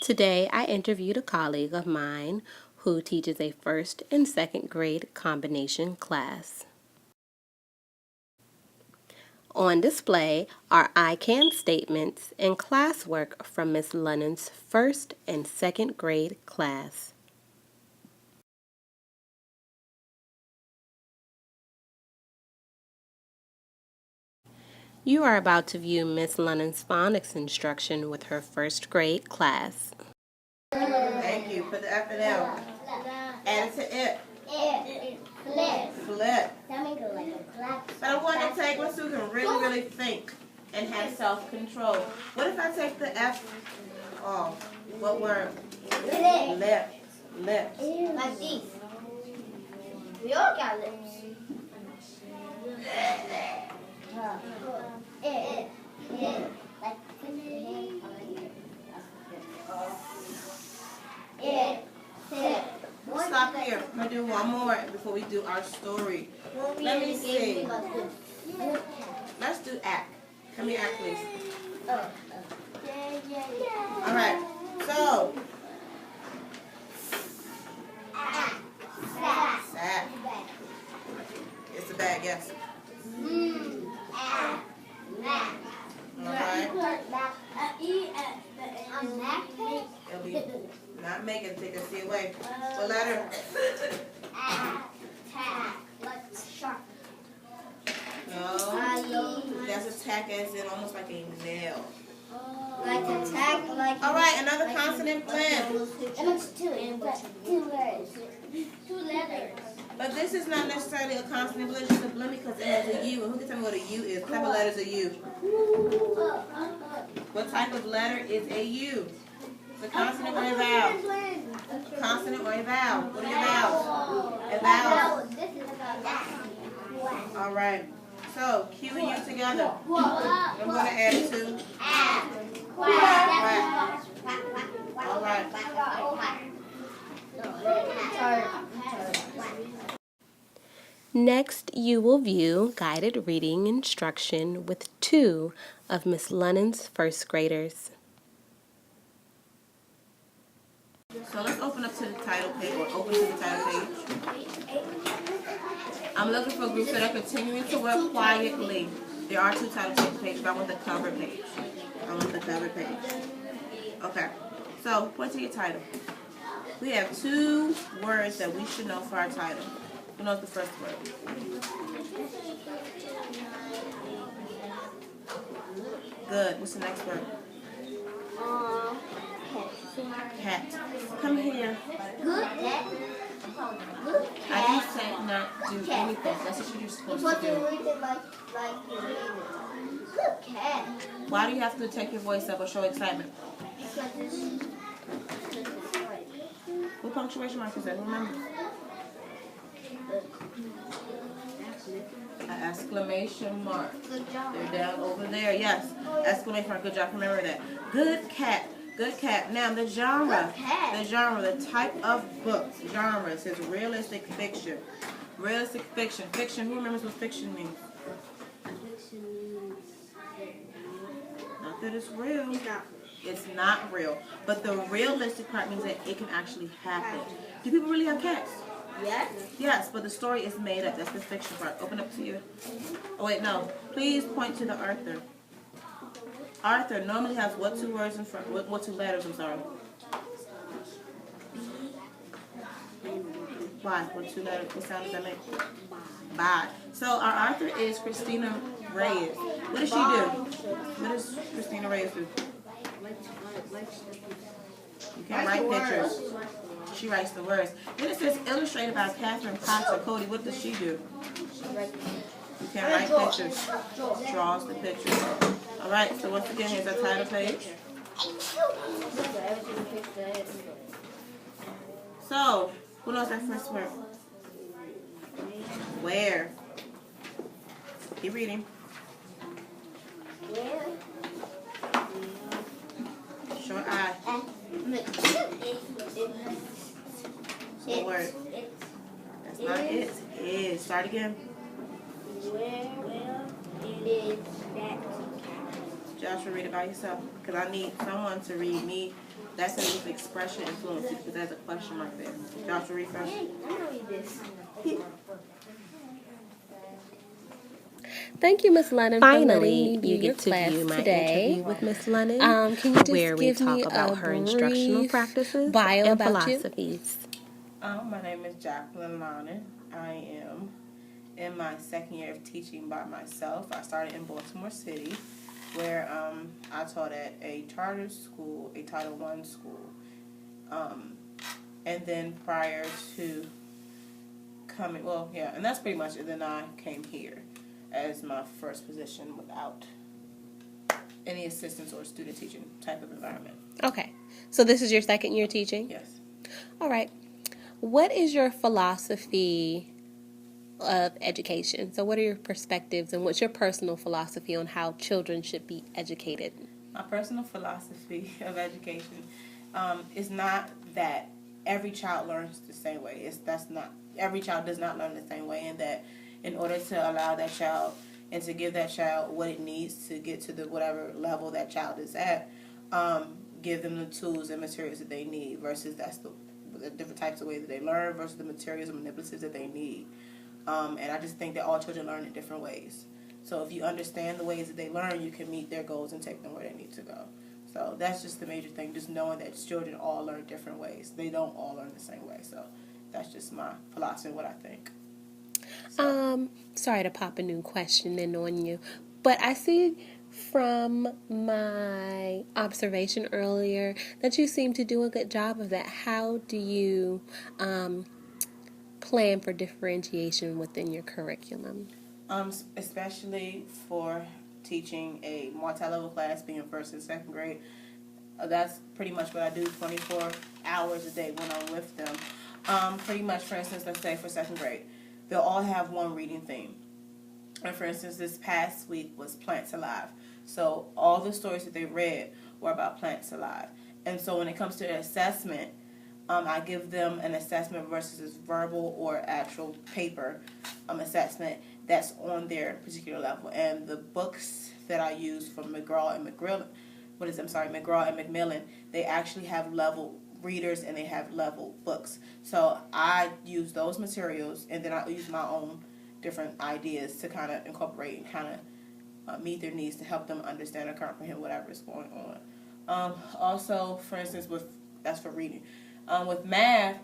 Today, I interviewed a colleague of mine who teaches a first and second grade combination class. On display are I can statements and classwork from Miss Lennon's first and second grade class. You are about to view Miss Lennon's phonics instruction with her first grade class. Thank you. Put the F and L. Add it to it. Flip. Flip. But I want to take one so you can really think and have self-control. What if I take the F off? What word? Lip. Lips. Like these. We all got lips. We'll stop here. I'm going to do one more before we do our story. Let me see. Let's do act. Come here, act, please. All right. So. Sack. It's a bag, yes. Alright. It'll be not making, take a C away. What letter? No. That's a tack as in almost like a nail. Like a tag, like. Alright, another consonant blend. And it's two letters. Two letters. But this is not necessarily a consonant blend, it's just a blend because it has a U. And who can tell me what a U is? What type of letter is a U? What type of letter is a U? It's a consonant or a vowel? Consonant or a vowel? What are your vowels? A vowel. This is about that. Alright. So, Q and U together. I'm going to add two. Next, you will view guided reading instruction with two of Miss Lennon's first graders. So let's open up to the title page, or open to the title page. I'm looking for groups that are continuing to work quietly. There are two title pages, but I want the cover page. Okay. So, point to your title. We have two words that we should know for our title. Who knows the first word? Good. What's the next word? Cat. Come here. I didn't say not do anything. That's what you're supposed to do. Why do you have to take your voice up or show excitement? What punctuation mark is that? Remember? An exclamation mark. They're down over there. Yes. Exclamation mark. Good job. Remember that. Good cat. Good cat. Now the genre. The type of book. Genre. It says realistic fiction. Realistic fiction. Fiction. Who remembers what fiction means? Not that it's real. It's not real. But the realistic part means that it can actually happen. Do people really have cats? Yes. Yes, but the story is made up. That's the fiction part. Open up to you. Oh, wait, no. Please point to the Arthur. Arthur normally has what two words in front? What two letters, I'm sorry? Why? What two letters? What sound does that make? Bye. So our Arthur is Christina Reyes. What does she do? What does Christina Reyes do? You can write pictures. She writes the words. Then it says illustrated by Catherine Potter. Cody, what does she do? You can write pictures. Draws the pictures. All right, so once again, here's our title page. So, who knows that first word? Where? Keep reading. Short I. What word? That's not it. Is. Start again. Where is that? Joshua, read it by yourself. Because I need someone to read me That's in the expression and fluency because there's a question mark there. Dr. Refresh. I'm gonna read this. Thank you, Miss Lennon. Finally, for letting me do you your get to class view my today. interview with Miss Lennon, Can you just where we give me talk about a her instructional brief practices bio and about you? philosophies. My name is Jacqueline Lennon. I am in my second year of teaching by myself. I started in Baltimore City, where I taught at a charter school, a Title I school. And then prior to coming, and that's pretty much it. Then I came here as my first position without any assistance or student teaching type of environment. Okay. So this is your second year teaching? Yes. All right. What is your philosophy of education? So what are your perspectives and what's your personal philosophy on how children should be educated? My personal philosophy of education is not that every child learns the same way. Every child does not learn the same way, and that in order to allow that child and to give that child what it needs to get to the whatever level that child is at, give them the tools and materials that they need, versus that's the different types of ways that they learn versus the materials and manipulatives that they need. And I just think that all children learn in different ways. So if you understand the ways that they learn, you can meet their goals and take them where they need to go. So that's just the major thing, just knowing that children all learn different ways. They don't all learn the same way. So that's just my philosophy and what I think. Sorry to pop a new question in on you, but I see from my observation earlier that you seem to do a good job of that. How do you plan for differentiation within your curriculum? Especially for teaching a multi-level class, being first and second grade. That's pretty much what I do 24 hours a day when I'm with them. Pretty much, for instance, let's say for second grade, they'll all have one reading theme. And for instance, this past week was Plants Alive. So all the stories that they read were about plants alive. And so when it comes to assessment, I give them an assessment versus verbal or actual paper assessment that's on their particular level. And the books that I use from McGraw and Macmillan, they actually have level readers and they have level books. So I use those materials, and then I use my own different ideas to kind of incorporate and kind of meet their needs to help them understand or comprehend whatever is going on. Also, for instance, that's for reading. With math,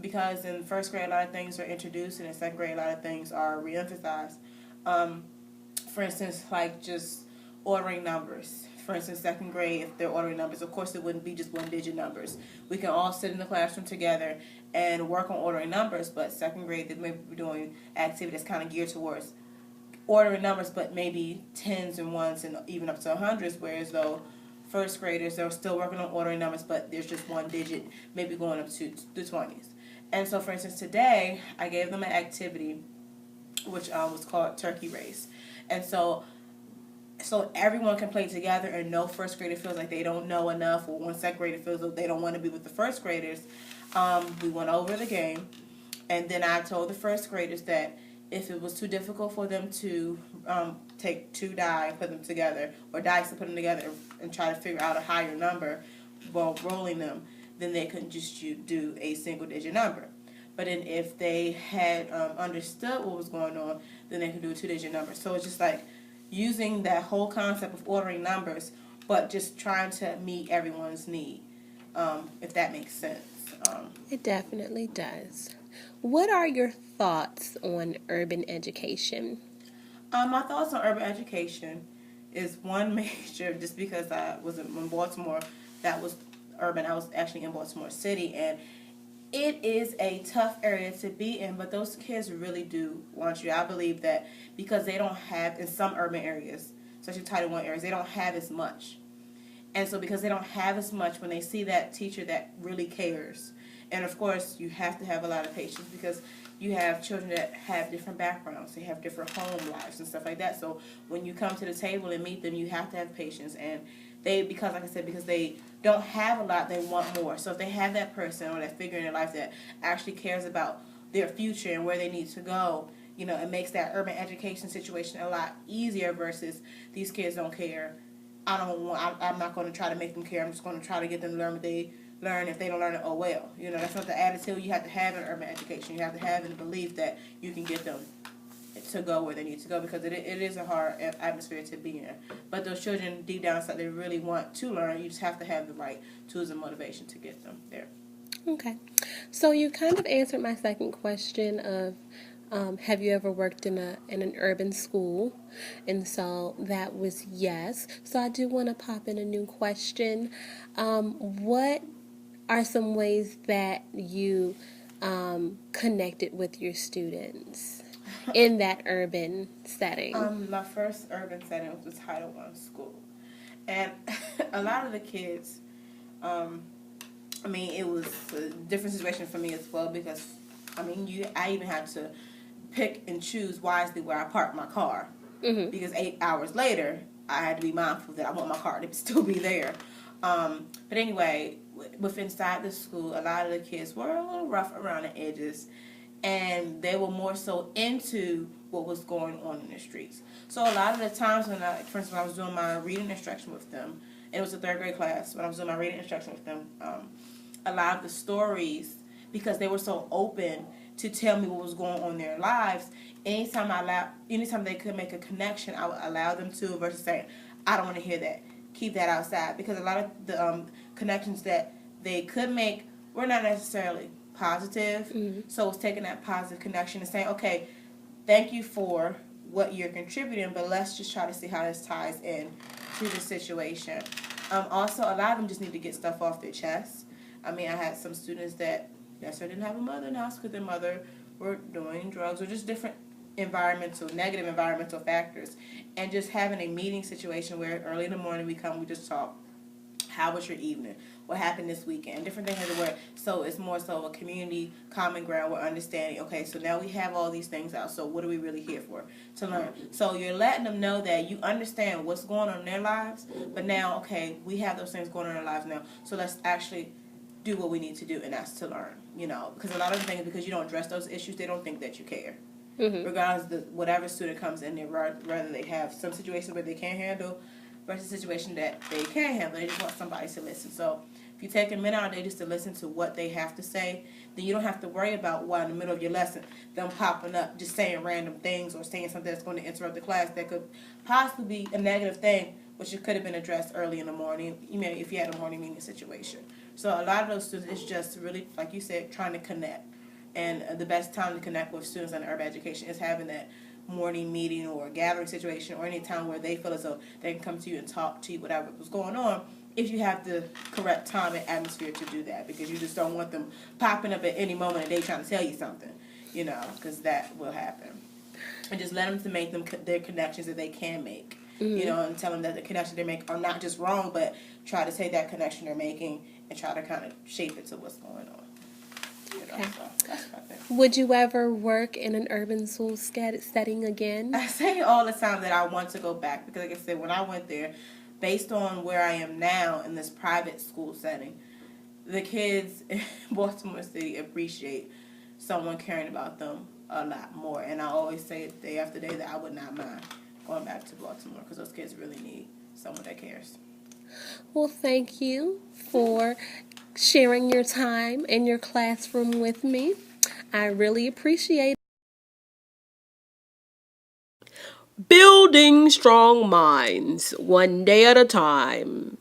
because in first grade a lot of things are introduced and in second grade a lot of things are reemphasized. For instance, like just ordering numbers. For instance, second grade, if they're ordering numbers, of course it wouldn't be just one-digit numbers. We can all sit in the classroom together and work on ordering numbers, but second grade they may be doing activity that's kind of geared towards ordering numbers, but maybe tens and ones and even up to hundreds, whereas though first graders, they're still working on ordering numbers, but there's just one digit, maybe going up to the 20s. And so, for instance, today I gave them an activity which was called Turkey Race. And so everyone can play together, and no first grader feels like they don't know enough, or one second grader feels like they don't want to be with the first graders. We went over the game, and then I told the first graders that if it was too difficult for them to take two die and put them together, or dice and put them together and try to figure out a higher number while rolling them, then they could just do a single digit number. But then if they had understood what was going on, then they could do a 2-digit number. So it's just like using that whole concept of ordering numbers, but just trying to meet everyone's need, if that makes sense. It definitely does. What are your thoughts on urban education? My thoughts on urban education is one major, just because I was in Baltimore, that was urban. I was actually in Baltimore City, and it is a tough area to be in, but those kids really do want you. I believe that because they don't have, in some urban areas, especially Title I areas, they don't have as much. And so because they don't have as much, when they see that teacher that really cares, and of course you have to have a lot of patience because you have children that have different backgrounds, they have different home lives and stuff like that. So when you come to the table and meet them, you have to have patience. And because like I said, because they don't have a lot, they want more. So if they have that person or that figure in their life that actually cares about their future and where they need to go, it makes that urban education situation a lot easier versus these kids don't care I'm not going to try to make them care. I'm just going to try to get them to learn what they learn. If they don't learn it, oh well. You know, that's not the attitude you have to have in urban education. You have to have in the belief that you can get them to go where they need to go, because it is a hard atmosphere to be in. But those children, deep down inside, they really want to learn. You just have to have the right tools and motivation to get them there. Okay. So you kind of answered my second question of have you ever worked in an urban school? And so that was yes. So I do want to pop in a new question. What are some ways that you connected with your students in that urban setting? My first urban setting was the Title I school. And a lot of the kids, it was a different situation for me as well, because, I even had to pick and choose wisely where I parked my car. Mm-hmm. Because 8 hours later, I had to be mindful that I want my car to still be there. But anyway, with inside the school, a lot of the kids were a little rough around the edges, and they were more so into what was going on in the streets. So a lot of the times for instance, when I was doing my reading instruction with them, and it was a 3rd grade class, when I was doing my reading instruction with them, a lot of the stories, because they were so open to tell me what was going on in their lives, anytime they could make a connection, I would allow them to, versus saying, I don't want to hear that. Keep that outside. Because a lot of the connections that they could make were not necessarily positive. Mm-hmm. So it's taking that positive connection and saying, okay, thank you for what you're contributing, but let's just try to see how this ties in to the situation. Also, a lot of them just need to get stuff off their chest. I had some students that didn't have a mother in the house because their mother were doing drugs, or just different negative environmental factors. And just having a meeting situation where early in the morning we just talk. How was your evening? What happened this weekend? Different things where, so it's more so a community common ground. We're understanding, okay, so now we have all these things out, so what are we really here for? To learn. So you're letting them know that you understand what's going on in their lives, but now, okay, we have those things going on in our lives now, so let's actually do what we need to do, and that's to learn, because a lot of the things, because you don't address those issues, they don't think that you care. Mm-hmm. Regardless of whatever student comes in there, rather they have some situation where they can't handle versus a situation that they can handle. They just want somebody to listen. So if you take a minute out of the day just to listen to what they have to say, then you don't have to worry about why in the middle of your lesson them popping up just saying random things or saying something that's going to interrupt the class that could possibly be a negative thing, which it could have been addressed early in the morning, if you had a morning meeting situation. So a lot of those students, it's just really, like you said, trying to connect. And the best time to connect with students in urban education is having that morning meeting or gathering situation, or any time where they feel as though they can come to you and talk to you, whatever was going on, if you have the correct time and atmosphere to do that, because you just don't want them popping up at any moment and they trying to tell you something, because that will happen. And just let them to make their connections that they can make, mm-hmm. And tell them that the connections they make are not just wrong, but try to take that connection they're making and try to kind of shape it to what's going on. Okay. Would you ever work in an urban school setting again? I say all the time that I want to go back, because like I said, when I went there, based on where I am now in this private school setting, the kids in Baltimore City appreciate someone caring about them a lot more. And I always say day after day that I would not mind going back to Baltimore, because those kids really need someone that cares. Well, thank you for sharing your time in your classroom with me. I really appreciate it. Building strong minds, one day at a time.